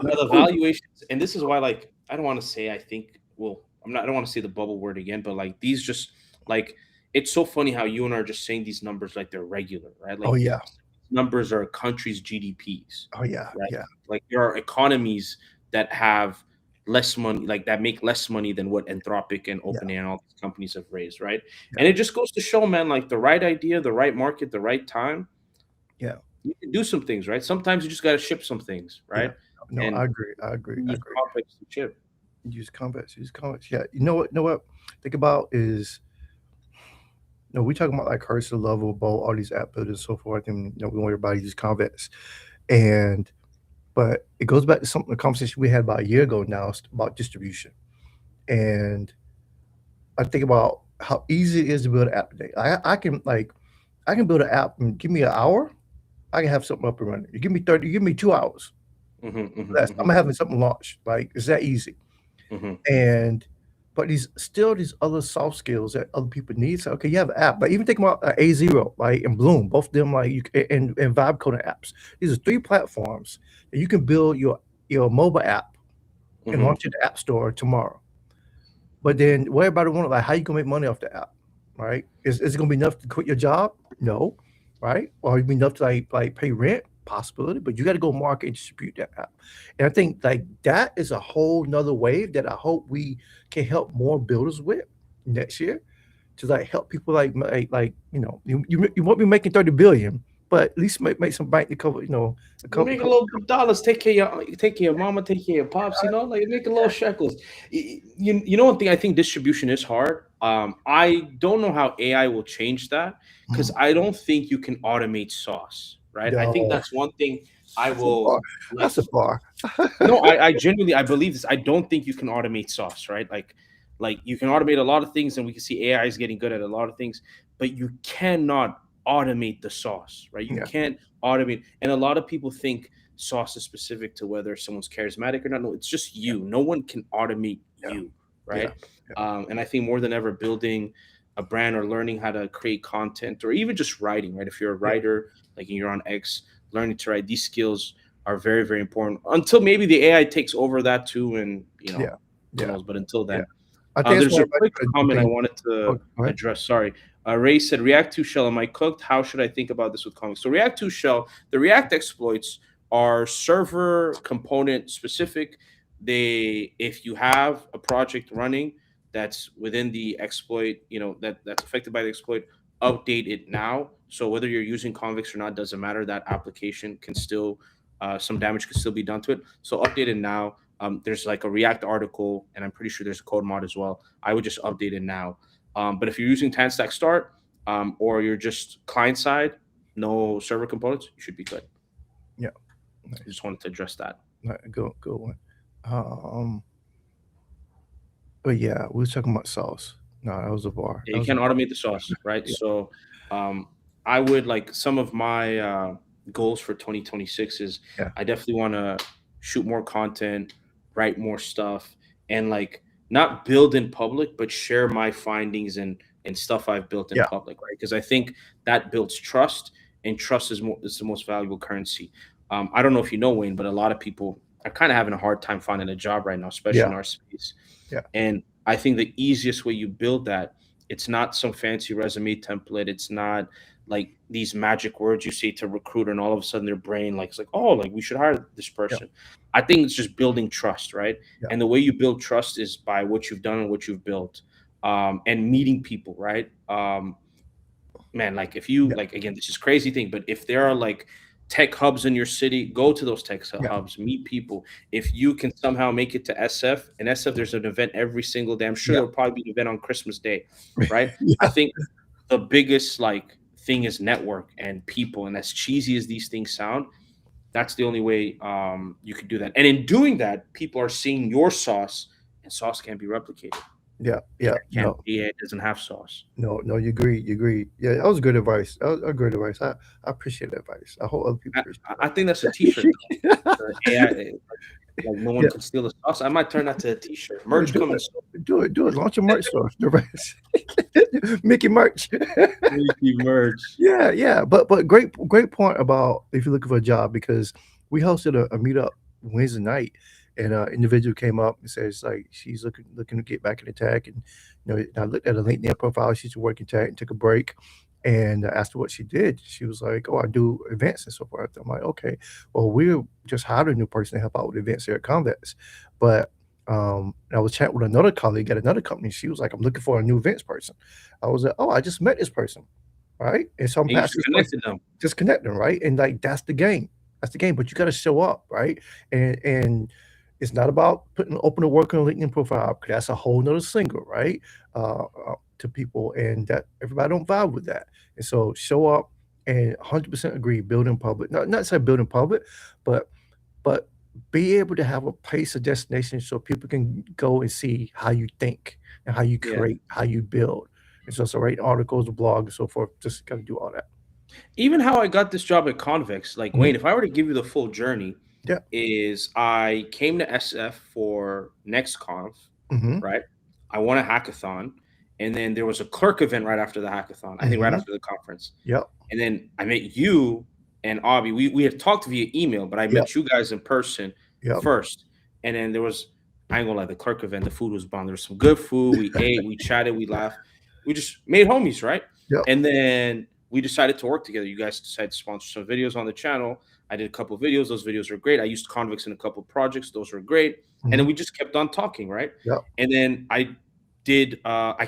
Now the valuations, and this is why, like, I don't want to say I think, well, I don't want to say the bubble word again, but like these just like it's so funny how you and I are just saying these numbers like they're regular, right? Oh, Like yeah. numbers are countries' GDPs, Oh, yeah, right? yeah, Like there are economies that have less money, like that make less money than what Anthropic and yeah, OpenAI and all these companies have raised, right? yeah, And it just goes to show, man, like the right idea, the right market, the right time, yeah, you can do some things, right? Sometimes you just got to ship some things, yeah. right? No, I And agree, I agree, you I use agree. complex to ship. Use convex, yeah. You know what? Think about is no, we talking about like Cursor, Level, Bolt, all these app builders and so forth, and we want everybody to use convex. And but it goes back to something a conversation we had about a year ago now about distribution. And I think about how easy it is to build an app today. I can build an app and give me an hour, I can have something up and running. You give me 30, you give me 2 hours. Mhm, mhm, Less. I'm mhm, having something launched. Like it's that easy. mhm, And but these other soft skills that other people need. So okay, you have an app, but even think about A0, like and Bloom, both of them like and Vibe coding apps. These are three platforms that you can build your mobile app and mhm. launch it in the app store tomorrow. But then what everybody want like how you gonna make money off the app, right? Is it gonna be enough to quit your job? No, right? Or it be enough to like pay rent? Possibility, but you got to go market and distribute that app. And I think like that is a whole nother wave that I hope we can help more builders with next year to like help people you won't be making 30 billion, but at least make some bank to cover a You couple, make a couple. little bit of dollars, take care of your mama, take care of your pops, you know, like make a little shekels. You know one thing I think distribution is hard. I don't know how AI will change that because Mhm. I don't think you can automate sauce, right? I think No, that's one thing I that's a will bar. like. That's a bar. No, I genuinely I believe this. I don't think you can automate sauce, right? Like you can automate a lot of things, and we can see AI is getting good at a lot of things, but you cannot automate the sauce, right? You Yeah, can't automate, and a lot of people think sauce is specific to whether someone's charismatic or not. No, it's just yeah, you. No one can automate yeah, you, yeah, right? yeah, And I think more than ever, building a brand or learning how to create content or even just writing, right? If you're a yeah, writer, like you're on X, learning to write, these skills are very, very important until maybe the AI takes over that too. And, yeah, who yeah, knows? But until yeah. then, I think that's there's why a everybody quick try to do comment I things. wanted Oh, to go ahead. address. Sorry. Ray said, React 2 shell, am I cooked? How should I think about this with comics? So, React 2 shell, the React exploits are server component specific. If you have a project running that's within the exploit, that's affected by the exploit, update it now. So, whether you're using convicts or not, doesn't matter. That application can still, some damage can still be done to it. So, update it now. There's like a React article, and I'm pretty sure there's a code mod as well. I would just update it now. But if you're using TanStack Start or you're just client side, no server components, you should be good. Yeah, I nice. just wanted to address that. Good one. Um, but yeah, we was talking about sauce. No, that was a bar. Yeah, That you was a can't bar. automate the sauce, right? Yeah, So um, I would like some of my goals for 2026 is yeah, I definitely want to shoot more content, write more stuff, and like not build in public, but share my findings and stuff I've built in yeah, public, right? Because I think that builds trust, and trust is the most valuable currency. I don't know if you know, Wayne, but a lot of people are kind of having a hard time finding a job right now, especially yeah, in our space. yeah, And I think the easiest way you build that, it's not some fancy resume template. It's not like these magic words you say to a recruiter and all of a sudden their brain like it's like, oh, like we should hire this yeah, person. I think it's just building trust, right? yeah, And the way you build trust is by what you've done and what you've built. And meeting people, right? Man, like if you yeah, like again, this is crazy thing, but if there are like tech hubs in your city, go to those tech Yeah, hubs, meet people. If you can somehow make it to SF, and SF, there's an event every single day. I'm sure yeah, there'll probably be an event on Christmas Day, right? I yeah, think the biggest like thing is network and people. And as cheesy as these things sound, that's the only way you can do that. And in doing that, people are seeing your sauce, and sauce can't be replicated. yeah, AI yeah. can't. No, AI doesn't have sauce. no, no. You agree. You agree. Yeah, that was good advice. That was a great advice. I appreciate that advice. I hope other people I, appreciate I think that's a T-shirt though. that. AI, like no one Yeah, can steal the sauce. I might turn that to a T-shirt. do Merch it, do coming it, soon. do it, do it. Launch a merch store. The rest, Mickey merch. Mickey merch. Yeah, yeah, but great point about if you're looking for a job because we hosted a meetup Wednesday night, and an individual came up and says like she's looking to get back into tech, and I looked at her LinkedIn profile. She's working tech and took a break, and I asked her what she did. She was like, "Oh, I do events and so forth." I'm like, "Okay, well, we're just hired a new person to help out with events here at Convex," but I was chatting with another colleague at another company. She was like, "I'm looking for a new events person." I was like, "Oh, I just met this person." Right? And so I'm And you just passing this person, connected them. just connect them, right? And like that's the game. That's the game. But you got to show up, right? And it's not about putting open to work on a LinkedIn profile because that's a whole nother single, right? To people, and that everybody don't vibe with that. And so show up and 100% agree. Build in public, not say build in public, but but be able to have a place, a destination, so people can go and see how you think and how you Yeah. create, how you build. And so write articles, blog, and so forth. Just got to do all that. Even how I got this job at Convex, like Mhm. Wayne, if I were to give you the full journey, Yeah. is I came to SF for NextConf, Mhm. right? I won a hackathon, and then there was a clerk event right after the hackathon. I think right Mhm. after the conference, Yep. and then I met you and Avi. We had talked via email, but I Yep. met you guys in person Yep. first. And then there was, I ain't gonna lie, the clerk event. The food was bomb. There was some good food. We ate, we chatted, we laughed. We just made homies, right? Yep. And then we decided to work together. You guys decided to sponsor some videos on the channel. I did a couple of videos. Those videos were great. I used Convicts in a couple of projects. Those were great. And then Mhm. we just kept on talking, right? Yep. And then I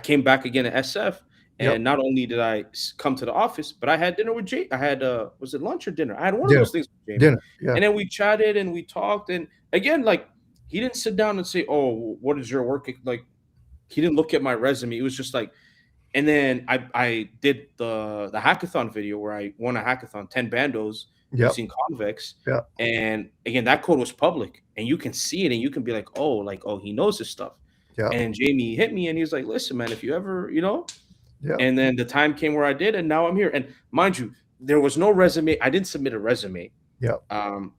came back again to SF, Yep. and not only did I come to the office, but I had dinner with Jay. I had was it lunch or dinner? I had one of Dinner. those things with Jamie, Dinner. Yeah. and then we chatted and we talked. And again, like he didn't sit down and say, "Oh, what is your work?" Like he didn't look at my resume. It was just like, and then I did the hackathon video where I won a hackathon, 10 bandos Yep. using convex. Yep. And again, that code was public and you can see it and you can be like, oh, he knows this stuff. Yep. And Jamie hit me and he's like, listen, man, if you ever, Yep. and then the time came where I did, and now I'm here. And mind you, there was no resume. I didn't submit a resume. Yep. Um,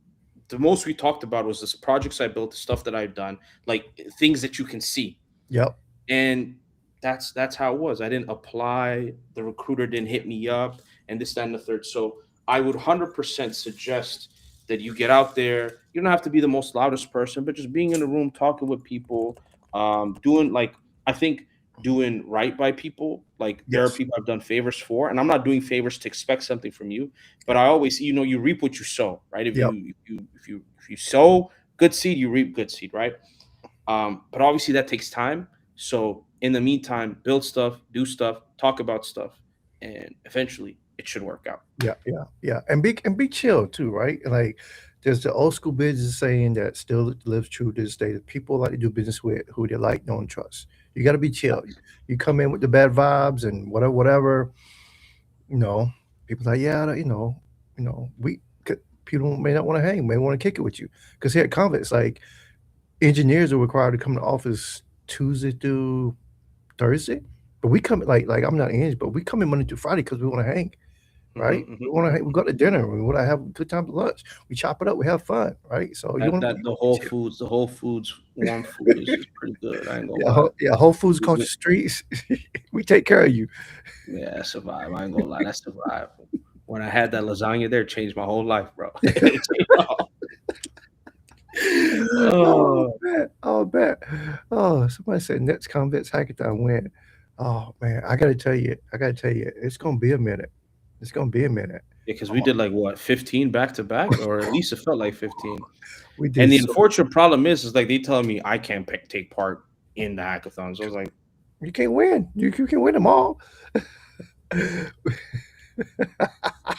the most we talked about was this projects I built, the stuff that I've done, like things that you can see. Yep. And that's how it was. I didn't apply. The recruiter didn't hit me up, and this, that, and the third. So I would 100% suggest that you get out there. You don't have to be the most loudest person, but just being in a room, talking with people, doing like I think doing right by people. Like there are Yes. people I've done favors for, and I'm not doing favors to expect something from you. But I always, you reap what you sow, right? If Yep. you sow good seed, you reap good seed, right? But obviously that takes time. So in the meantime, build stuff, do stuff, talk about stuff, and eventually it should work out. Yeah, yeah, yeah, and be chill too, right? Like, there's the old school business saying that still lives true to this day. That people like to do business with who they like, know, and trust. You got to be chill. You come in with the bad vibes and whatever. You know, people like, yeah, people may not want to hang, may want to kick it with you. Because here at Convex, like engineers are required to come to office Tuesday through Thursday, but we come like I'm not an engineer, but we come in Monday through Friday because we want to hang. Right? Mm-hmm, We hmm wanna we go to dinner, we wanna have a good time at lunch. We chop it up, we have fun, right? So you That wanna that be chill. The Whole Foods warm food is pretty good. I ain't gonna Yeah, lie. yeah, Whole Foods across the streets, we take care of you. Yeah, that's a vibe. I ain't gonna lie. That's a vibe. When I had that lasagna there, it changed my whole life, bro. It changed my Oh, oh, man. Oh, man. Oh, somebody said next Convicts Hackathon win. Oh, man, I gotta tell you, it's gonna be a minute. It's gonna be a minute. because we Oh, did like what 15 back to back, or at least it felt like 15. we And did the so unfortunate problem is like they tell me I can't take part in the hackathons. I was like, you can't win. You can win them all.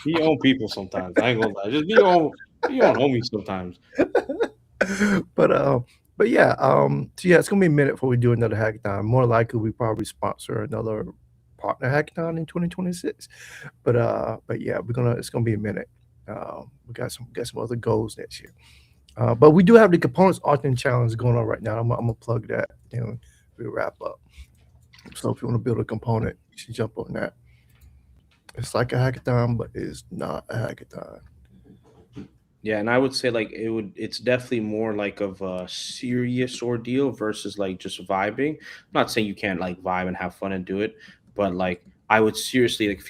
Be your own people sometimes. I ain't gonna lie. Just be your own homie sometimes. But, but yeah, so yeah, it's gonna be a minute before we do another hackathon. More likely, we probably sponsor another partner hackathon in 2026. But yeah, it's gonna be a minute. We got some other goals next year. But we do have the components authoring challenge going on right now. I'm gonna plug that. Then we wrap up. So if you want to build a component, you should jump on that. It's like a hackathon, but it's not a hackathon. Yeah, and I would say like it's definitely more like of a serious ordeal versus like just vibing. I'm not saying you can't like vibe and have fun and do it, but like I would seriously like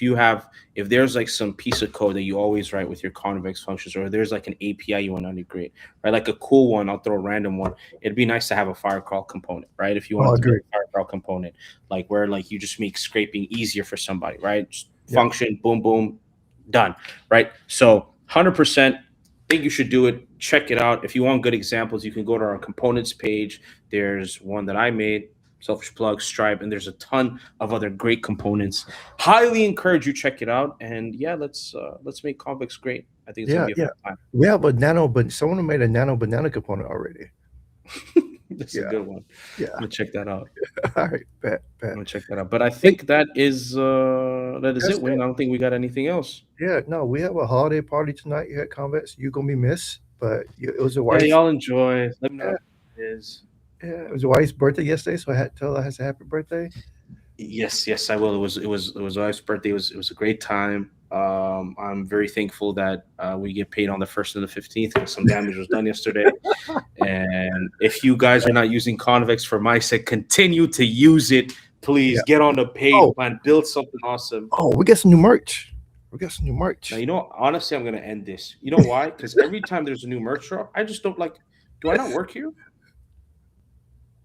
if there's like some piece of code that you always write with your convex functions, or there's like an API you want to integrate, right? Like a cool one, I'll throw a random one. It'd be nice to have a firecrawl component, right? If you Oh, I wanted to build agree. a firecrawl component, like where like you just make scraping easier for somebody, right? Just Yeah, function, boom, boom, done, right? So 100% think you should do it. Check it out. If you want good examples, you can go to our components page. There's one that I made, selfish plug, Stripe, and there's a ton of other great components. Highly encourage you check it out. And yeah, let's make convex great. I think it's gonna yeah, be a yeah. fun time. We have a nano, but someone made a nano banana component already. That's a Yeah, good one. yeah. I'm gonna check that out. All right, I'm bet. gonna check that out. But I Hey, think that is that's it, it. Wayne. I don't think we got anything else. Yeah, no, we have a holiday party tonight here at Convex. You're gonna be missed, but it was your Yeah, wife's. y'all enjoy. Let me know how Yeah, it is. yeah, it was your wife's birthday yesterday, so I had to tell her I said happy birthday. Yes, yes, I will. It was wife's birthday. It was a great time. I'm very thankful that we get paid on the first and the 15th because some damage was done yesterday. And if you guys are not using Convex for my sake, continue to use it. Yeah. Please get on the paid Oh, plan, build something awesome. we got some new merch. We got some new Now, merch. honestly, I'm gonna end this. You know why? Because every time there's a new merch drop, I just don't like. Do I not work here?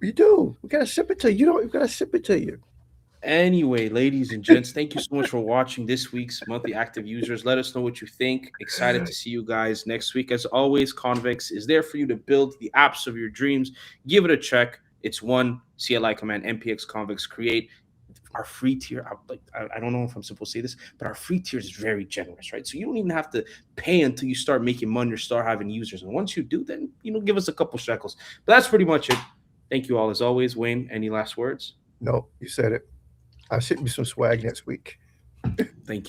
You do. We gotta ship it to you. You don't. We gotta ship it to you. Anyway, ladies and gents, thank you so much for watching this week's monthly active users. Let us know what you think. Excited to see you guys next week. As always, Convex is there for you to build the apps of your dreams. Give it a check. It's one CLI command, npx convex create. Our free tier, I don't know if I'm supposed to say this, but our free tier is very generous, right? So you don't even have to pay until you start making money or start having users. And once you do, then give us a couple shekels. But that's pretty much it. Thank you all as always. Wayne, any last words? No, you said it. I'll ship you some swag next week. Thank you.